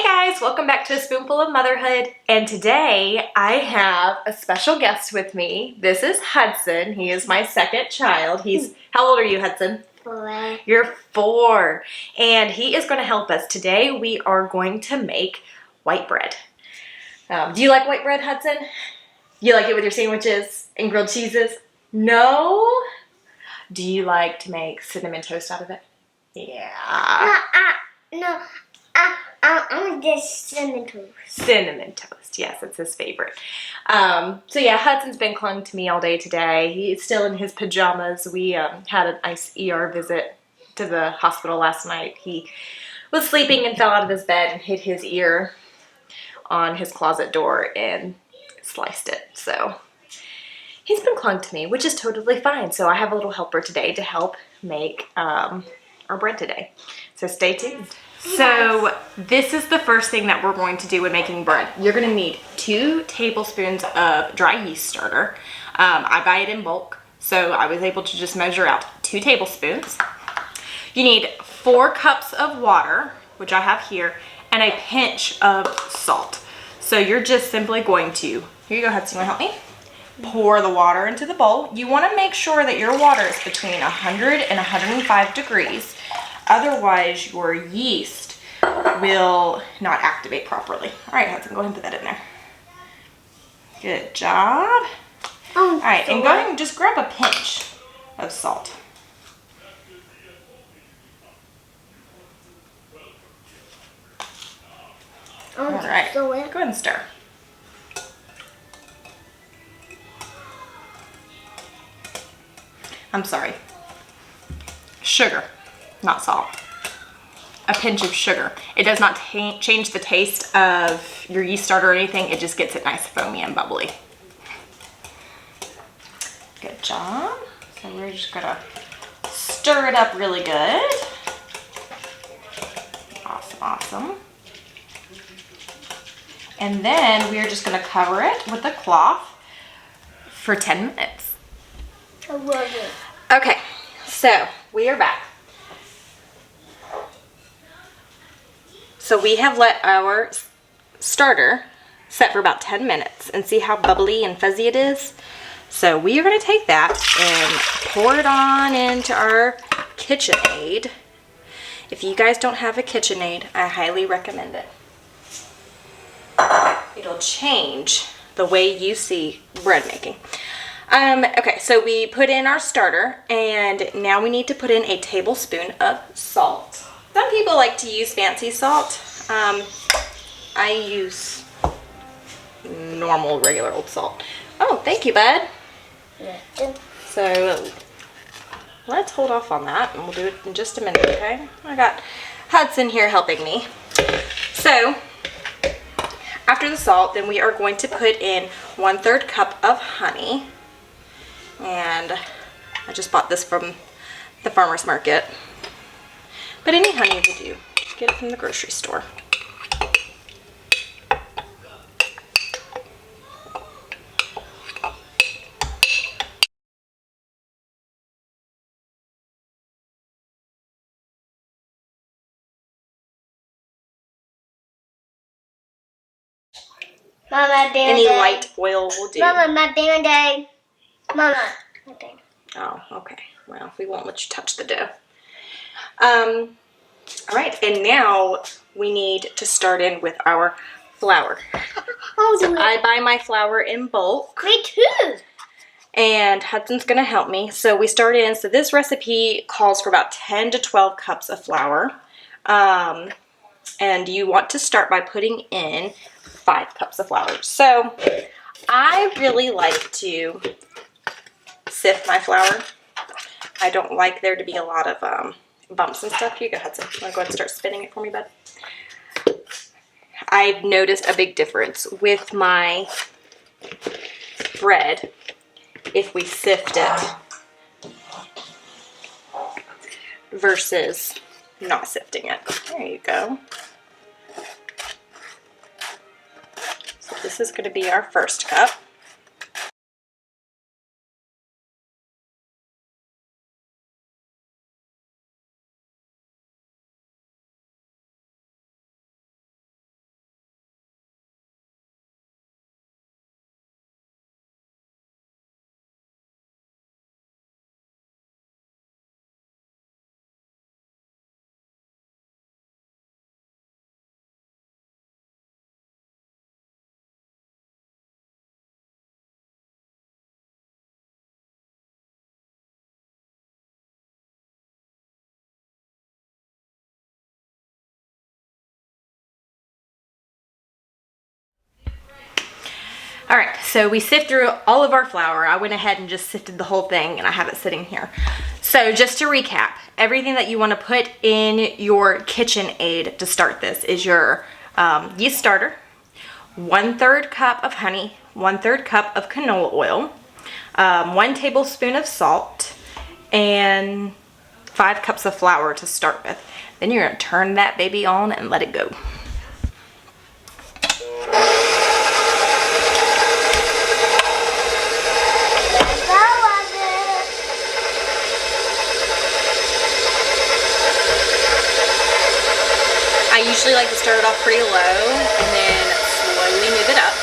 guys, welcome back to A Spoonful of Motherhood, and today I have a special guest with me. This is Hudson. He is my second child. How old are you, Hudson? 4. You're 4, and he is going to help us. Today we are going to make white bread. Do you like white bread, Hudson? You like it with your sandwiches and grilled cheeses? No? Do you like to make cinnamon toast out of it? Yeah. I'm just cinnamon toast. Cinnamon toast, yes, it's his favorite. So yeah, Hudson's been clung to me all day today. He's still in his pajamas. We had a nice ER visit to the hospital last night. He was sleeping and fell out of his bed and hit his ear on his closet door and sliced it. So he's been clung to me, which is totally fine. So I have a little helper today to help make our bread today. So stay tuned. So this is the first thing that we're going to do when making bread. You're going to need 2 tablespoons of dry yeast starter. I buy it in bulk, so I was able to just measure out 2 tablespoons. You need 4 cups of water, which I have here, and a pinch of salt. So you're just simply going to, here you go, Hudson, you want to help me? Pour the water into the bowl. You want to make sure that your water is between 100 and 105 degrees. Otherwise, your yeast will not activate properly. All right, Hudson, go ahead and put that in there. Good job. All right, and go ahead and just grab a pinch of salt. All right, go ahead and stir. I'm sorry. Sugar. Not salt. A pinch of sugar. It does not change the taste of your yeast starter or anything. It just gets it nice, foamy, and bubbly. Good job. So we're just gonna stir it up really good. Awesome, awesome. And then we are just gonna cover it with a cloth for 10 minutes. I love it. Okay, so we are back. So we have let our starter set for about 10 minutes and see how bubbly and fuzzy it is. So we are going to take that and pour it on into our KitchenAid. If you guys don't have a KitchenAid, I highly recommend it. It'll change the way you see bread making. Okay, so we put in our starter, and now we need to put in a tablespoon of salt. Some people like to use fancy salt. I use normal, regular old salt. Oh, thank you, bud. So let's hold off on that, and we'll do it in just a minute, okay? I got Hudson here helping me. So after the salt, then we are going to put in 1/3 cup of honey. And I just bought this from the farmer's market. But any honey will do. Get it from the grocery store. Mama, any light oil will do. Mama, my Band-Aid. Mama. Oh, okay. Well, we won't let you touch the dough. All right, and now we need to start in with our flour. So I buy my flour in bulk. Me too. And Hudson's gonna help me. So we start in, so this recipe calls for about 10 to 12 cups of flour. And you want to start by putting in 5 cups of flour. So I really like to sift my flour. I don't like there to be a lot of bumps and stuff. Here you go, Hudson. You want to go ahead and start spinning it for me, bud? I've noticed a big difference with my bread if we sift it versus not sifting it. There you go. So this is going to be our first cup. All right, so we sift through all of our flour. I went ahead and just sifted the whole thing and I have it sitting here. So just to recap, everything that you want to put in your KitchenAid to start this is your yeast starter, 1/3 cup of honey, 1/3 cup of canola oil, 1 tablespoon of salt, and 5 cups of flour to start with. Then you're gonna turn that baby on and let it go. I usually like to start it off pretty low and then slowly move it up.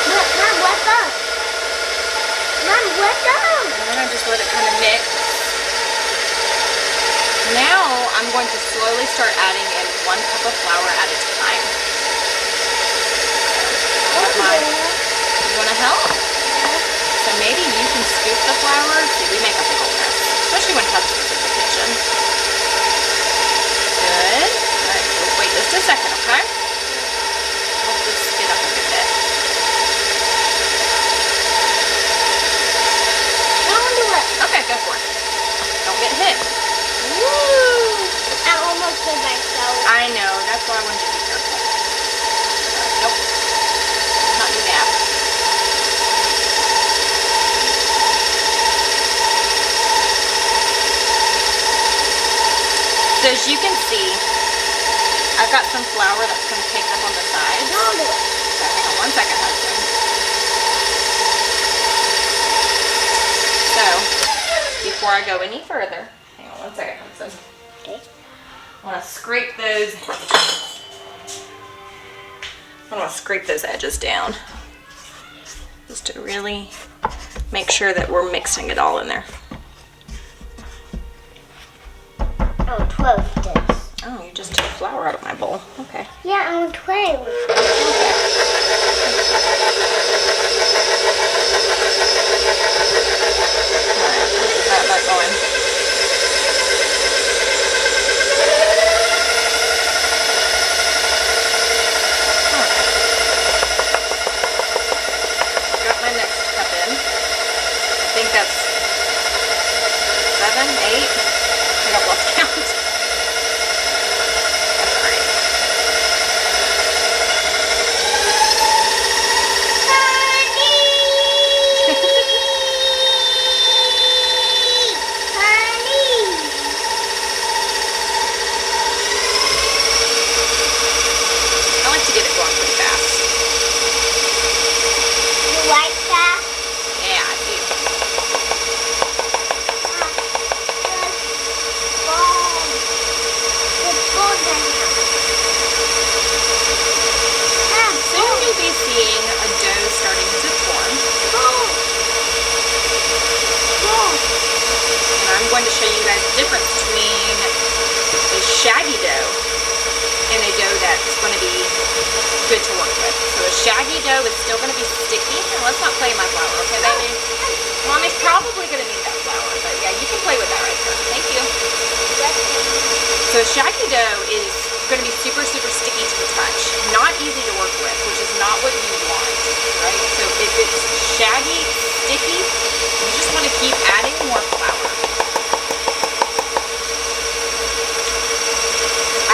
Mom, what's up? Mom, what's up? And then I just let it kind of mix. Now I'm going to slowly start adding in 1 cup of flour at a time. You want to help? So maybe you can scoop the flour. See, we make a big old mess, especially when Hudson's in the kitchen. Good. All right, so wait just a second, okay? I'll just spin up a good bit. Don't do it. Okay, go for it. Don't get hit. Woo! I almost hit myself. I know, that's why I wanted you to be careful. Nope. Not do that. So as you can see, I've got some flour that's going to take up on the sides. Don't do it. So hang on 1 second, Hudson. So, before I go any further, hang on 1 second, Hudson. Okay. I want to scrape those edges down. Just to really make sure that we're mixing it all in there. Oh, 12 this. Oh, you just took flour out of my bowl. Okay. Yeah, I'm 12. Got that going. Got my next cup in. I think that's 7, 8. I got lost count. That's all right. I like to get it going pretty fast. You like that? Yeah, I do. Soon you'll be seeing a dough starting to form. And I'm going to show you guys the difference between a shaggy dough and a dough that's going to be good to work with. So a shaggy dough is still going to be sticky. Now let's not play in my flour, okay, baby? Mommy's probably going to need that flour, but yeah, you can play with that right there. Thank you. So a shaggy dough is going to be super, super sticky to the touch. Not easy to work with, which is not what you want, right? So if it's shaggy, sticky, you just want to keep adding more flour.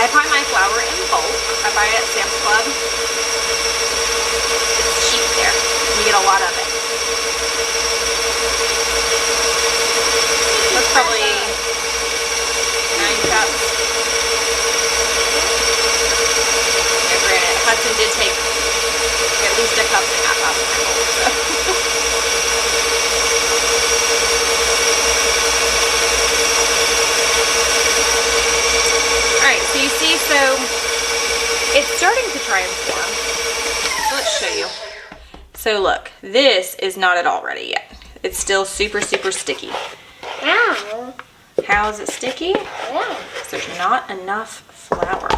I buy my flour in bulk. I buy it at Sam's Club. It's cheap there. You get a lot of it. That's probably 9 cups. Yeah, granted, Hudson did take at least a cup and a half out of my bowl, so. Alright, so you see, so it's starting to try and form. So let's show you. So look, this is not at all ready yet. It's still super, super sticky. Ow. How is it sticky? Yeah. Because there's not enough flour.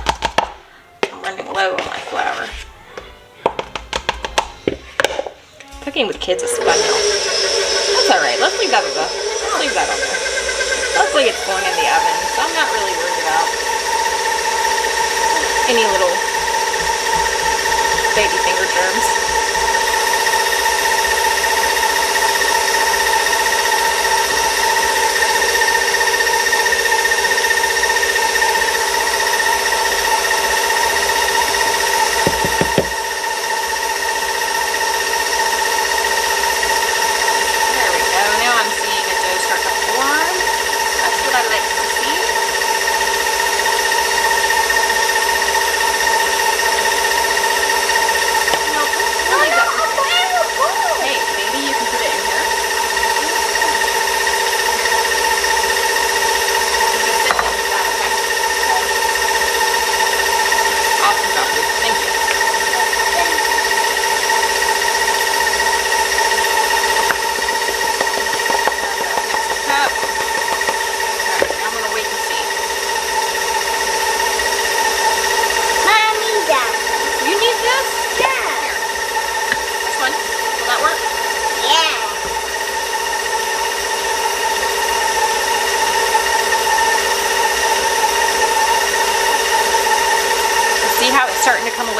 I'm running low on my flour. Cooking with kids is fun, y'all. That's alright. Let's leave that on there. Luckily it's going in the oven, so I'm not really worried about any little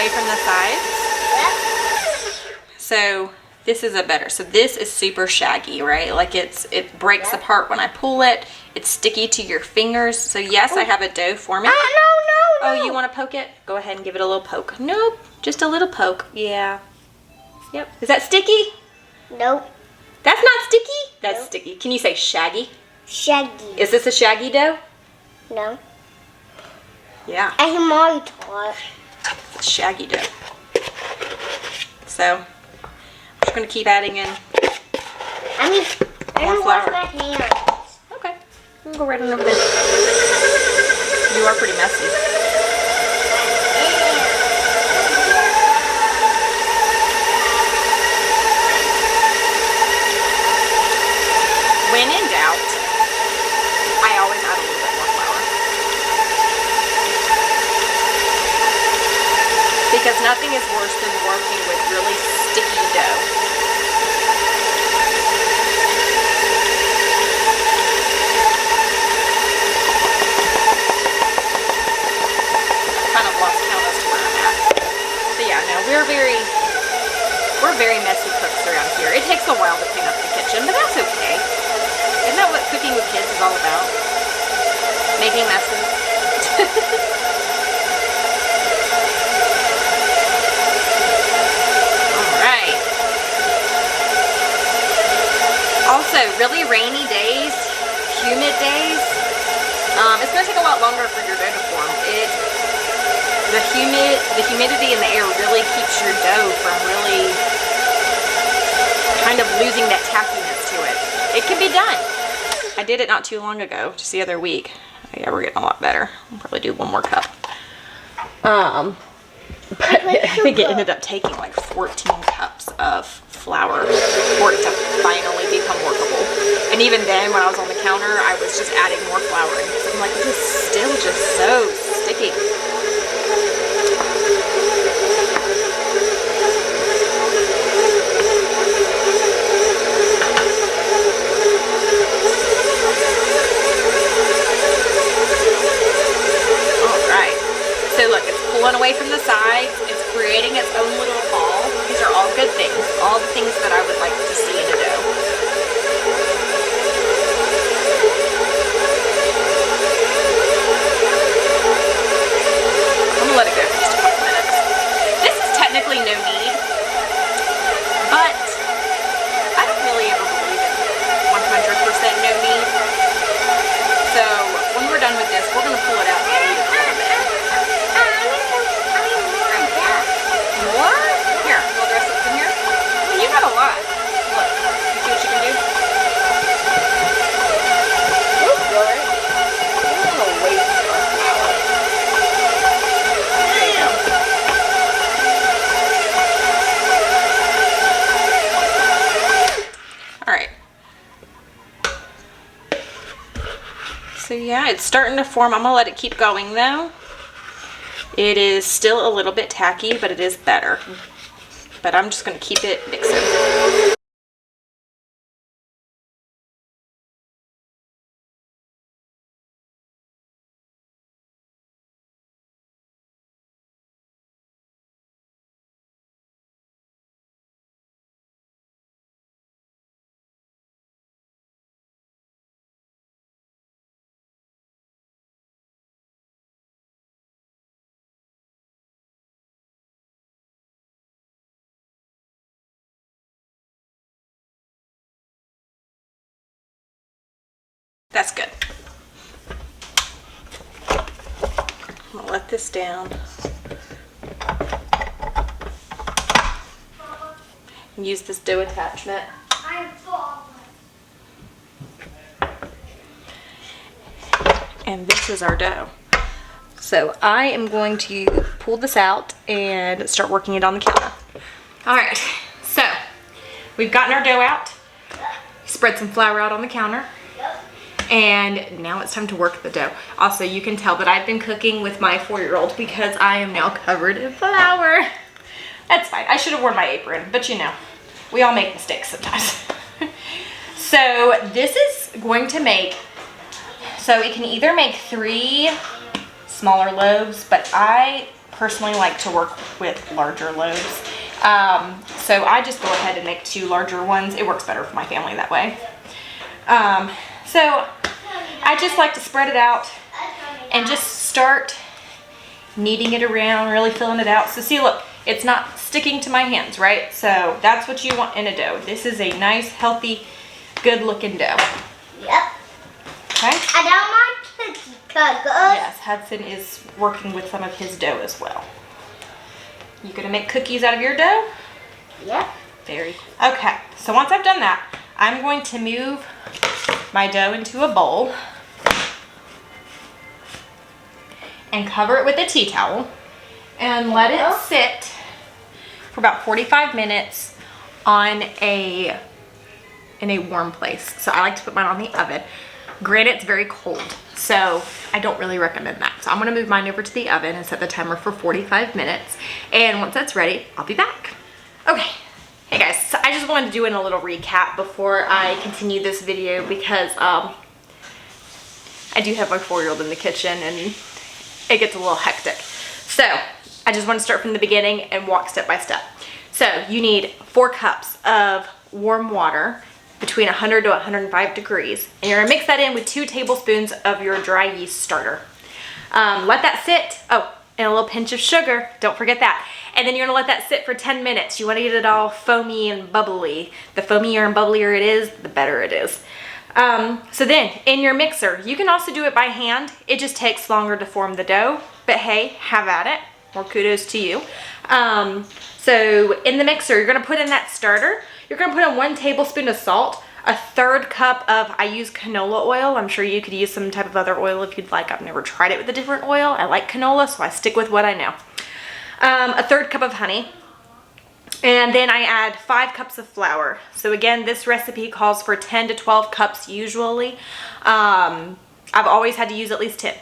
away from the sides. Yep. So this is a better. So this is super shaggy, right? Like it breaks apart when I pull it. It's sticky to your fingers. So yes, I have a dough forming. No. Oh, you want to poke it? Go ahead and give it a little poke. Nope, just a little poke. Yeah. Yep. Is that sticky? Nope. That's not sticky? That's Nope. sticky. Can you say shaggy? Shaggy. Is this a shaggy dough? No. Yeah. I am already taught. It's shaggy dough. So, I'm just going to keep adding in. I More don't wash flour. my hands. Okay. I'm going to go right on over there. You are pretty messy. When in doubt, I always add a little bit more flour. Because nothing is worse than working with really sticky dough. Kind of lost count as to where I'm at. But yeah, no, we're very messy cooks around here. It takes a while to clean up the kitchen, but that's okay. Isn't that what cooking with kids is all about? Making messes. Alright. Also, really rainy days, humid days, it's going to take a lot longer for your dough to form. The humidity in the air really keeps your dough from really kind of losing that tackiness to it. It can be done. I did it not too long ago, just the other week. Yeah, we're getting a lot better. I'll probably do one more cup. But I think it ended up taking like 14 cups of flour for it to finally become workable. And even then, when I was on the counter, I was just adding more flour in because I'm like, this is still just so sticky. So look, it's pulling away from the sides, it's creating its own little ball. These are all good things, all the things that I would like to see in a dough. I'm gonna let it go for just a couple minutes. This is technically no knead, but I don't really ever believe in 100% no knead. So when we're done with this, we're gonna pull it out and knead it a little bit. More? Here, we'll dress it in here. Well, you got a lot. Look, you see what you can do? Oh, good. I'm gonna waste our flour. There you go. Alright. So yeah, it's starting to form. I'm gonna let it keep going though. It is still a little bit tacky, but it is better. But I'm just going to keep it mixing. That's good. I'm going to let this down. And use this dough attachment. And this is our dough. So I am going to pull this out and start working it on the counter. All right, so we've gotten our dough out. Spread some flour out on the counter. And now it's time to work the dough. Also, you can tell that I've been cooking with my 4-year-old because I am now covered in flour. That's fine. I should have worn my apron, but you know, we all make mistakes sometimes. So this is going to make, so it can either make 3 smaller loaves, but I personally like to work with larger loaves. So I just go ahead and make 2 larger ones. It works better for my family that way. So I just like to spread it out and just start kneading it around, really filling it out. So see, look, it's not sticking to my hands, right? So that's what you want in a dough. This is a nice, healthy, good looking dough. Yep. Okay? I don't want cookie cutters. Yes, Hudson is working with some of his dough as well. You gonna make cookies out of your dough? Yep. Very cool. Okay, so once I've done that, I'm going to move my dough into a bowl and cover it with a tea towel and let it sit for about 45 minutes in a warm place. So I like to put mine on the oven. Granted, it's very cold, so I don't really recommend that. So I'm gonna move mine over to the oven and set the timer for 45 minutes. And once that's ready, I'll be back. Okay, hey guys, so I just wanted to do a little recap before I continue this video because I do have my 4-year-old in the kitchen and it gets a little hectic. So I just want to start from the beginning and walk step by step. So you need 4 cups of warm water between 100 to 105 degrees. And you're gonna mix that in with 2 tablespoons of your dry yeast starter. Let that sit. Oh, and a little pinch of sugar. Don't forget that. And then you're gonna let that sit for 10 minutes. You wanna get it all foamy and bubbly. The foamier and bubblier it is, the better it is. So then in your mixer, you can also do it by hand. It just takes longer to form the dough, but hey, have at it. More kudos to you. So in the mixer, you're gonna put in that starter. You're gonna put in 1 tablespoon of salt, a 1/3 cup of, I use canola oil. I'm sure you could use some type of other oil if you'd like. I've never tried it with a different oil. I like canola, so I stick with what I know. A 1/3 cup of honey. And then I add 5 cups of flour. So again, this recipe calls for 10 to 12 cups usually. I've always had to use at least 10.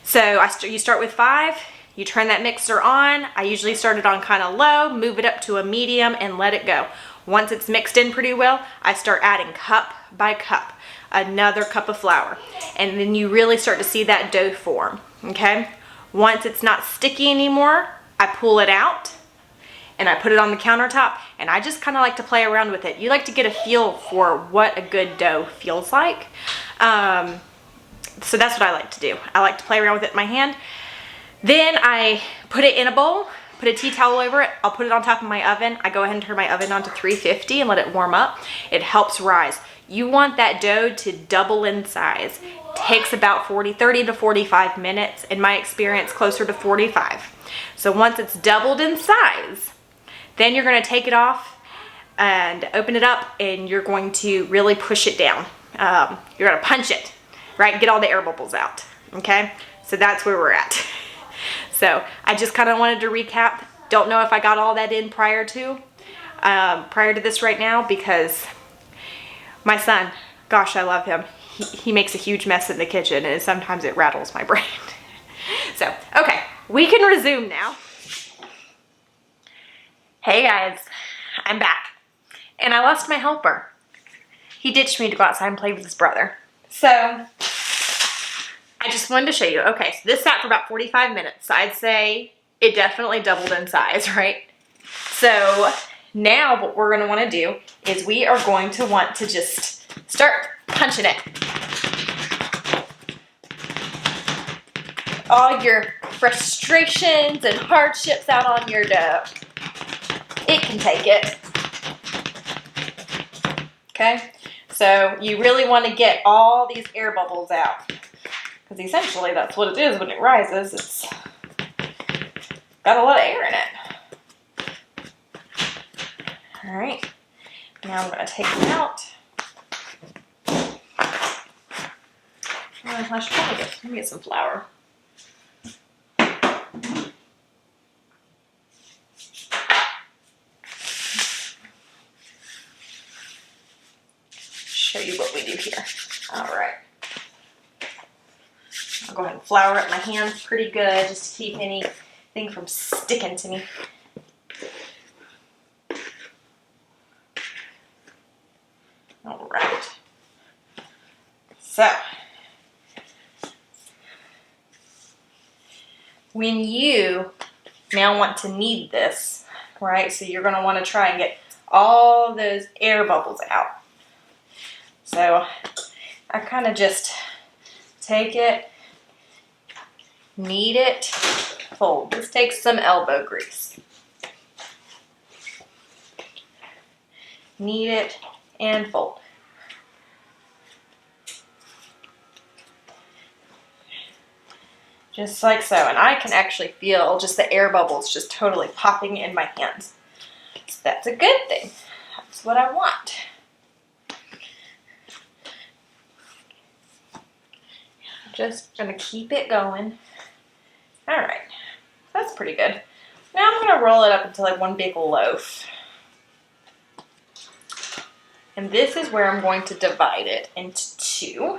So you start with 5, you turn that mixer on. I usually start it on kind of low, move it up to a medium and let it go. Once it's mixed in pretty well, I start adding cup by cup, another cup of flour. And then you really start to see that dough form, okay? Once it's not sticky anymore, I pull it out and I put it on the countertop and I just kind of like to play around with it. You like to get a feel for what a good dough feels like. So that's what I like to do. I like to play around with it in my hand. Then I put it in a bowl, put a tea towel over it. I'll put it on top of my oven. I go ahead and turn my oven on to 350 and let it warm up. It helps rise. You want that dough to double in size. Takes about 30 to 45 minutes. In my experience, closer to 45. So once it's doubled in size, then you're gonna take it off and open it up and you're going to really push it down. You're gonna punch it, right? Get all the air bubbles out, okay? So that's where we're at. So I just kind of wanted to recap. Don't know if I got all that in prior to this right now because my son, gosh, I love him. He makes a huge mess in the kitchen and sometimes it rattles my brain. So, okay, we can resume now. Hey guys, I'm back. And I lost my helper. He ditched me to go outside and play with his brother. So, I just wanted to show you. Okay, so this sat for about 45 minutes. I'd say it definitely doubled in size, right? So, now what we're gonna wanna do is we are going to want to just start punching it. All your frustrations and hardships out on your dough. It can take it. Okay, so you really want to get all these air bubbles out because essentially that's what it is when it rises. It's got a lot of air in it. All right, now I'm going to take it out. I should probably let me get some flour. Show you what we do here. All right. I'll go ahead and flour up my hands pretty good just to keep anything from sticking to me. All right. So, when you now want to knead this, right? So you're gonna wanna try and get all those air bubbles out. So I kind of just take it, knead it, fold. This takes some elbow grease. Knead it and fold. Just like so. And I can actually feel just the air bubbles just totally popping in my hands. So that's a good thing. That's what I want. Just gonna keep it going. All right, that's pretty good. Now I'm gonna roll it up into like one big loaf. And this is where I'm going to divide it into two.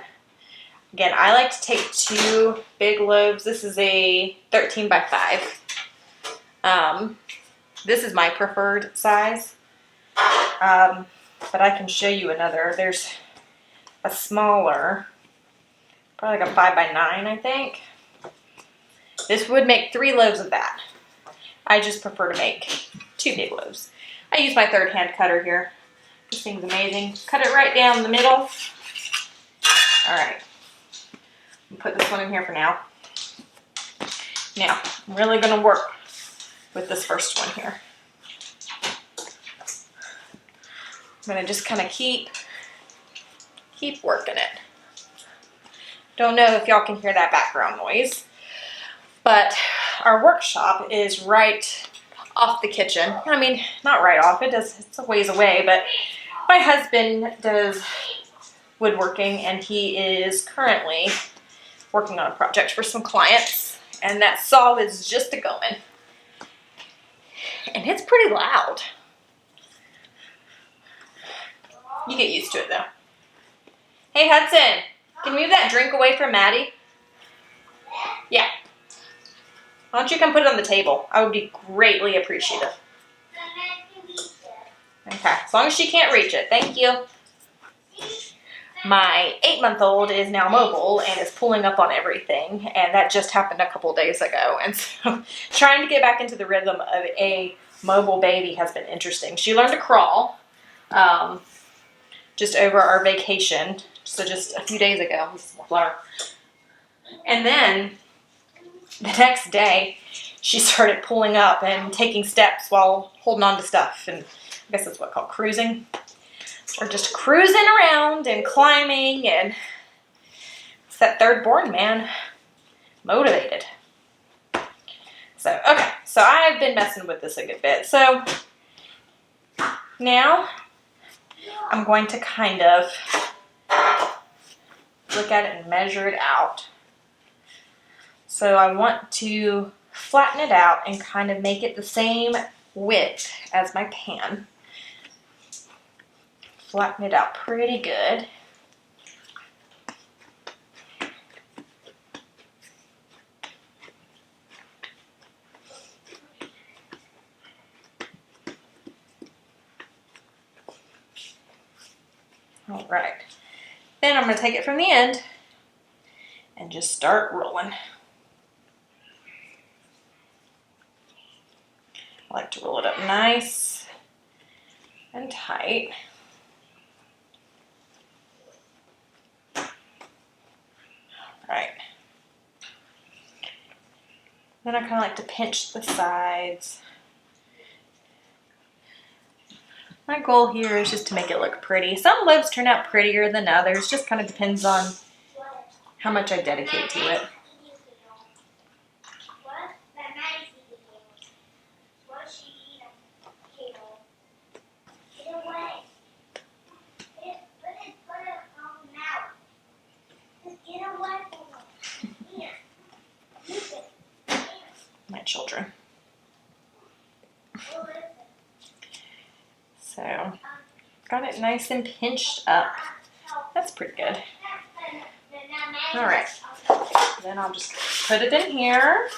Again, I like to take 2 big loaves. This is a 13 by 5. This is my preferred size. But I can show you another. There's a smaller, probably like a 5 by 9, I think. This would make 3 loaves of that. I just prefer to make 2 big loaves. I use my 3rd hand cutter here. This thing's amazing. Cut it right down the middle. All right. Put this one in here for now. Now, I'm really gonna work with this first one here. I'm gonna just kind of keep working it. Don't know if y'all can hear that background noise, but our workshop is right off the kitchen. I mean, not right off, it's a ways away, but my husband does woodworking and he is currently working on a project for some clients, and that saw is just a-going. And it's pretty loud. You get used to it though. Hey Hudson, can you move that drink away from Maddie? Yeah. Why don't you come put it on the table? I would be greatly appreciative. Okay, as long as she can't reach it. Thank you. My 8-month-old is now mobile and is pulling up on everything, and that just happened a couple days ago. And so trying to get back into the rhythm of a mobile baby has been interesting. She learned to crawl just over our vacation, so just a few days ago. And then the next day, she started pulling up and taking steps while holding on to stuff, and I guess that's what's called cruising. We're just cruising around and climbing, and it's that 3rd born, man. Motivated. So, okay, so I've been messing with this a good bit. So now I'm going to kind of look at it and measure it out. So I want to flatten it out and kind of make it the same width as my pan. Flatten it out pretty good. All right. Then I'm going to take it from the end and just start rolling. I like to roll it up nice and tight. Right. Then I kind of like to pinch the sides. My goal here is just to make it look pretty. Some loaves turn out prettier than others. Just kind of depends on how much I dedicate to it. My children. So, got it nice and pinched up. That's pretty good. All right. Then I'll just put it in here.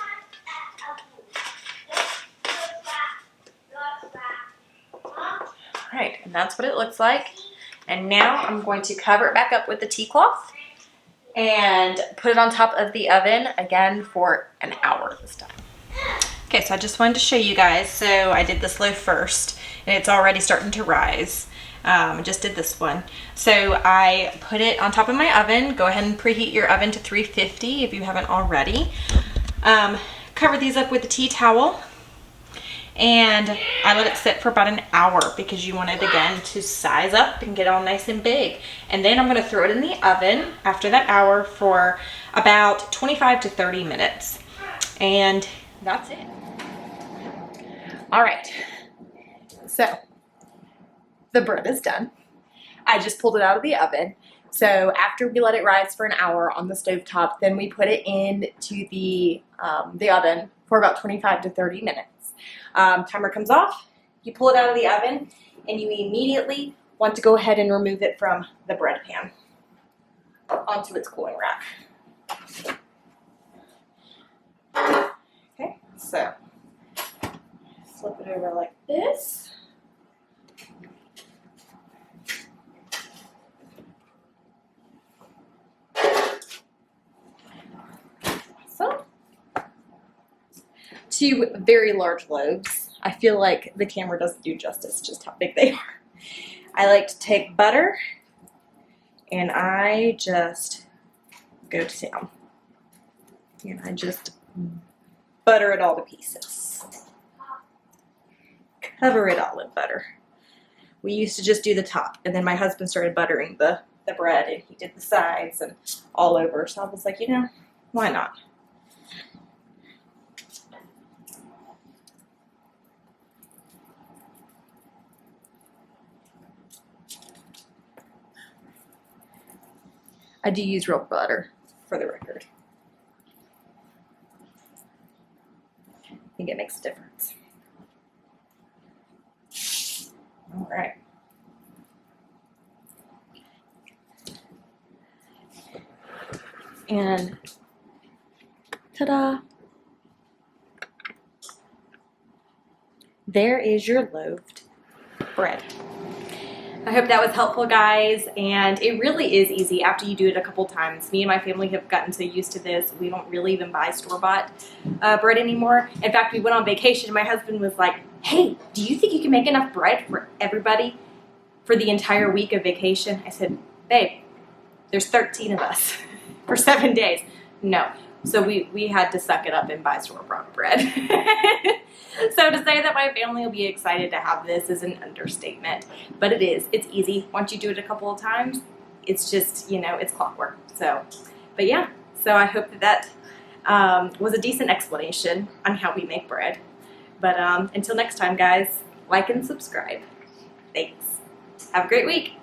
All right, and that's what it looks like. And now I'm going to cover it back up with the tea cloth and put it on top of the oven again for an hour this time. Okay, so I just wanted to show you guys. So I did this loaf first, and it's already starting to rise. I just did this one. So I put it on top of my oven. Go ahead and preheat your oven to 350 if you haven't already. Cover these up with a tea towel. And I let it sit for about an hour because you want it again to size up and get all nice and big. And then I'm going to throw it in the oven after that hour for about 25 to 30 minutes. And that's it. All right, so the bread is done. I just pulled it out of the oven. So after we let it rise for an hour on the stovetop, then we put it into the oven for about 25 to 30 minutes. Timer comes off, you pull it out of the oven, and you immediately want to go ahead and remove it from the bread pan onto its cooling rack. Okay, so flip it over like this. So, 2 very large loaves. I feel like the camera doesn't do justice just how big they are. I like to take butter and I just go to town. And I just butter it all to pieces. Cover it all in butter. We used to just do the top, and then my husband started buttering the bread, and he did the sides and all over. So I was like, you know, why not? I do use real butter, for the record. I think it makes a difference. All right. And ta-da! There is your loaved bread. I hope that was helpful, guys, and it really is easy after you do it a couple times. Me and my family have gotten so used to this, we don't really even buy store-bought bread anymore. In fact, we went on vacation and my husband was like, hey, do you think you can make enough bread for everybody for the entire week of vacation? I said, babe, there's 13 of us for 7 days. No. So we had to suck it up and buy store-bought bread. So to say that my family will be excited to have this is an understatement, but it is. It's easy. Once you do it a couple of times, it's just, you know, it's clockwork. So, but yeah, so I hope that was a decent explanation on how we make bread. But until next time, guys, like and subscribe. Thanks. Have a great week.